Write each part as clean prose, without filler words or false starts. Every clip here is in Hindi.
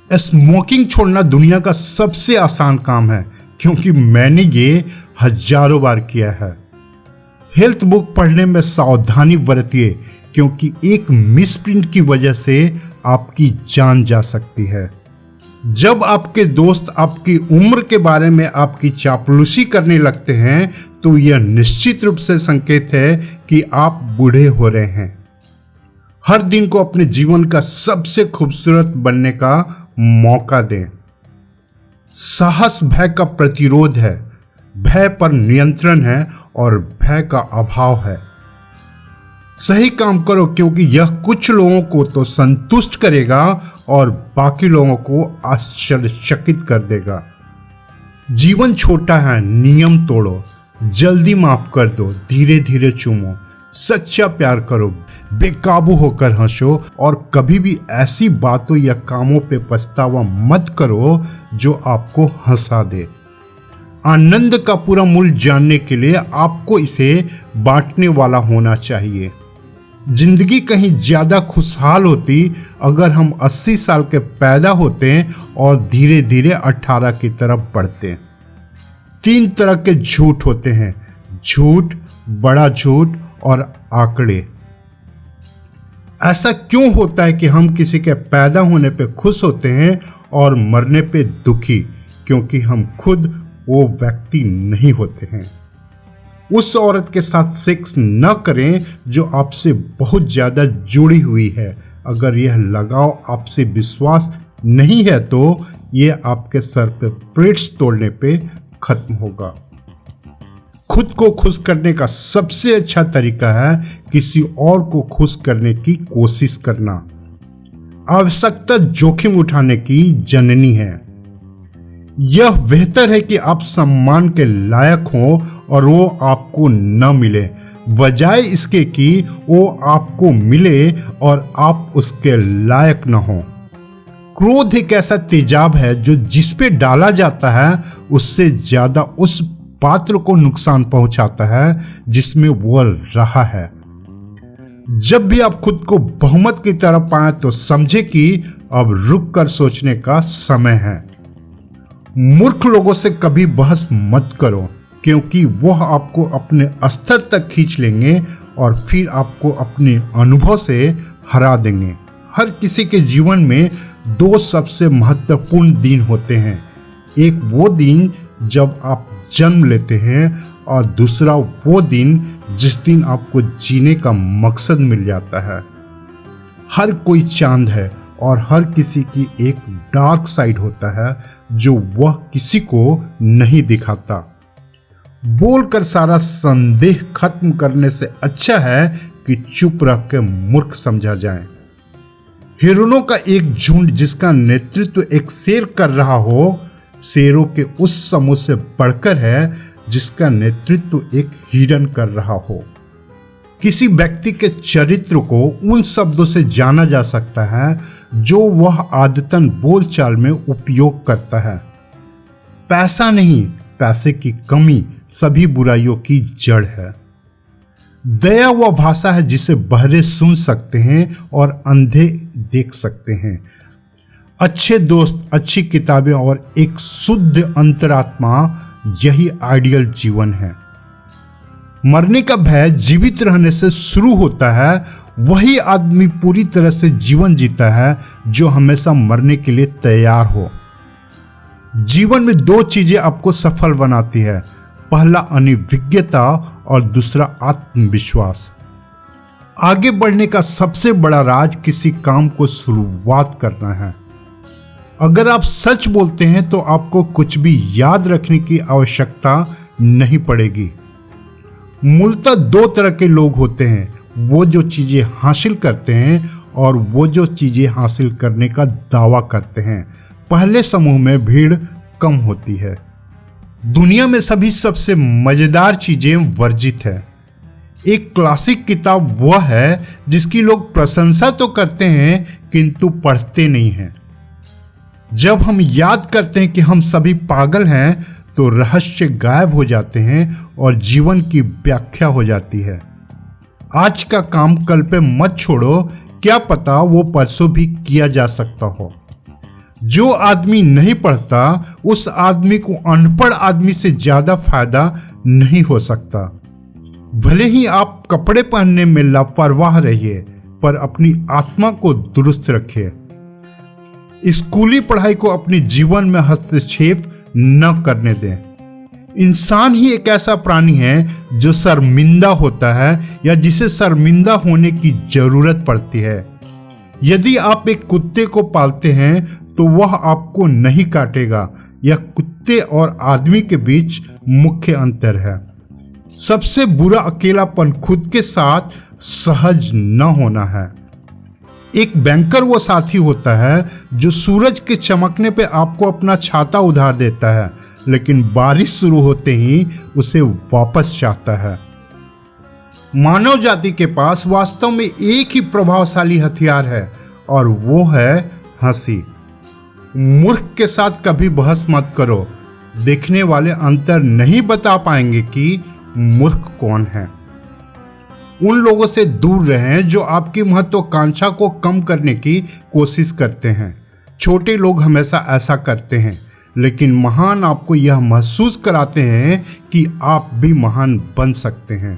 स्मोकिंग छोड़ना दुनिया का सबसे आसान काम है, क्योंकि मैंने ये हजारों बार किया है। हेल्थ बुक पढ़ने में सावधानी बरतिए, क्योंकि एक मिसप्रिंट की वजह से आपकी जान जा सकती है। जब आपके दोस्त आपकी उम्र के बारे में आपकी चापलूसी करने लगते हैं तो यह निश्चित रूप से संकेत है कि आप बूढ़े हो रहे हैं। हर दिन को अपने जीवन का सबसे खूबसूरत बनने का मौका दें। साहस भय का प्रतिरोध है, भय पर नियंत्रण है और भय का अभाव है। सही काम करो, क्योंकि यह कुछ लोगों को तो संतुष्ट करेगा और बाकी लोगों को आश्चर्यचकित कर देगा। जीवन छोटा है, नियम तोड़ो, जल्दी माफ कर दो, धीरे धीरे चूमो, सच्चा प्यार करो, बेकाबू होकर हंसो और कभी भी ऐसी बातों या कामों पे पछतावा मत करो जो आपको हंसा दे। आनंद का पूरा मूल्य जानने के लिए आपको इसे बांटने वाला होना चाहिए। जिंदगी कहीं ज्यादा खुशहाल होती अगर हम 80 साल के पैदा होते और धीरे धीरे 18 की तरफ बढ़ते। 3 तरह के झूठ होते हैं, झूठ, बड़ा झूठ और आंकड़े। ऐसा क्यों होता है कि हम किसी के पैदा होने पे खुश होते हैं और मरने पे दुखी? क्योंकि हम खुद वो व्यक्ति नहीं होते हैं। उस औरत के साथ सेक्स न करें जो आपसे बहुत ज्यादा जुड़ी हुई है। अगर यह लगाव आपसे विश्वास नहीं है तो यह आपके सर पे प्लेट्स तोड़ने पे खत्म होगा। खुद को खुश करने का सबसे अच्छा तरीका है किसी और को खुश करने की कोशिश करना। आवश्यकता जोखिम उठाने की जननी है। यह बेहतर है कि आप सम्मान के लायक हो और वो आपको न मिले, बजाय इसके कि वो आपको मिले और आप उसके लायक न हो। क्रोध एक ऐसा तेजाब है जो जिस पे डाला जाता है उससे ज्यादा उस पात्र को नुकसान पहुंचाता है जिसमें वो रहा है। जब भी आप खुद को बहुमत की तरफ पाएं तो समझे कि अब रुक कर सोचने का समय है। मूर्ख लोगों से कभी बहस मत करो, क्योंकि वह आपको अपने स्तर तक खींच लेंगे और फिर आपको अपने अनुभव से हरा देंगे। हर किसी के जीवन में 2 सबसे महत्वपूर्ण दिन होते हैं। एक वो दिन जब आप जन्म लेते हैं और दूसरा वो दिन जिस दिन आपको जीने का मकसद मिल जाता है। हर कोई चांद है और हर किसी की एक डार्क साइड होता है जो वह किसी को नहीं दिखाता। बोलकर सारा संदेह खत्म करने से अच्छा है कि चुप रह के मूर्ख समझा जाए। हिरणों का एक झुंड जिसका नेतृत्व एक शेर कर रहा हो, शेरों के उस समूह से बढ़कर है जिसका नेतृत्व एक हिरण कर रहा हो। किसी व्यक्ति के चरित्र को उन शब्दों से जाना जा सकता है जो वह आदतन बोलचाल में उपयोग करता है। पैसा नहीं, पैसे की कमी सभी बुराइयों की जड़ है। दया वह भाषा है जिसे बहरे सुन सकते हैं और अंधे देख सकते हैं। अच्छे दोस्त, अच्छी किताबें और एक शुद्ध अंतरात्मा, यही आइडियल जीवन है। मरने का भय जीवित रहने से शुरू होता है। वही आदमी पूरी तरह से जीवन जीता है जो हमेशा मरने के लिए तैयार हो। जीवन में 2 चीजें आपको सफल बनाती है, पहला अनिविज्ञता और दूसरा आत्मविश्वास। आगे बढ़ने का सबसे बड़ा राज किसी काम को शुरुआत करना है। अगर आप सच बोलते हैं तो आपको कुछ भी याद रखने की आवश्यकता नहीं पड़ेगी। मूलतः 2 तरह के लोग होते हैं, वो जो चीजें हासिल करते हैं और वो जो चीजें हासिल करने का दावा करते हैं। पहले समूह में भीड़ कम होती है। दुनिया में सभी सबसे मजेदार चीजें वर्जित है। एक क्लासिक किताब वह है जिसकी लोग प्रशंसा तो करते हैं किंतु पढ़ते नहीं हैं। जब हम याद करते हैं कि हम सभी पागल हैं तो रहस्य गायब हो जाते हैं और जीवन की व्याख्या हो जाती है। आज का काम कल पे मत छोड़ो, क्या पता वो परसों भी किया जा सकता हो। जो आदमी नहीं पढ़ता उस आदमी को अनपढ़ आदमी से ज्यादा फायदा नहीं हो सकता। भले ही आप कपड़े पहनने में लापरवाह रहिए, पर अपनी आत्मा को दुरुस्त रखिए। स्कूली पढ़ाई को अपने जीवन में हस्तक्षेप न करने दें। इंसान ही एक ऐसा प्राणी है जो शर्मिंदा होता है या जिसे शर्मिंदा होने की जरूरत पड़ती है। यदि आप एक कुत्ते को पालते हैं तो वह आपको नहीं काटेगा। यह कुत्ते और आदमी के बीच मुख्य अंतर है। सबसे बुरा अकेलापन खुद के साथ सहज न होना है। एक बैंकर वो साथी होता है जो सूरज के चमकने पे आपको अपना छाता उधार देता है, लेकिन बारिश शुरू होते ही उसे वापस चाहता है। मानव जाति के पास वास्तव में एक ही प्रभावशाली हथियार है और वो है हंसी। मूर्ख के साथ कभी बहस मत करो। देखने वाले अंतर नहीं बता पाएंगे कि मूर्ख कौन है। उन लोगों से दूर रहें जो आपकी महत्वाकांक्षा को कम करने की कोशिश करते हैं। छोटे लोग हमेशा ऐसा करते हैं, लेकिन महान आपको यह महसूस कराते हैं कि आप भी महान बन सकते हैं।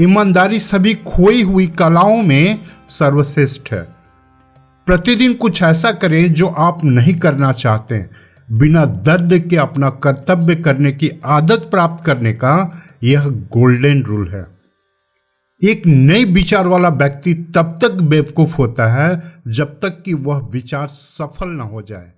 ईमानदारी सभी खोई हुई कलाओं में सर्वश्रेष्ठ है। प्रतिदिन कुछ ऐसा करें जो आप नहीं करना चाहते। बिना दर्द के अपना कर्तव्य करने की आदत प्राप्त करने का यह गोल्डन रूल है। एक नई विचार वाला व्यक्ति तब तक बेवकूफ होता है जब तक कि वह विचार सफल न हो जाए।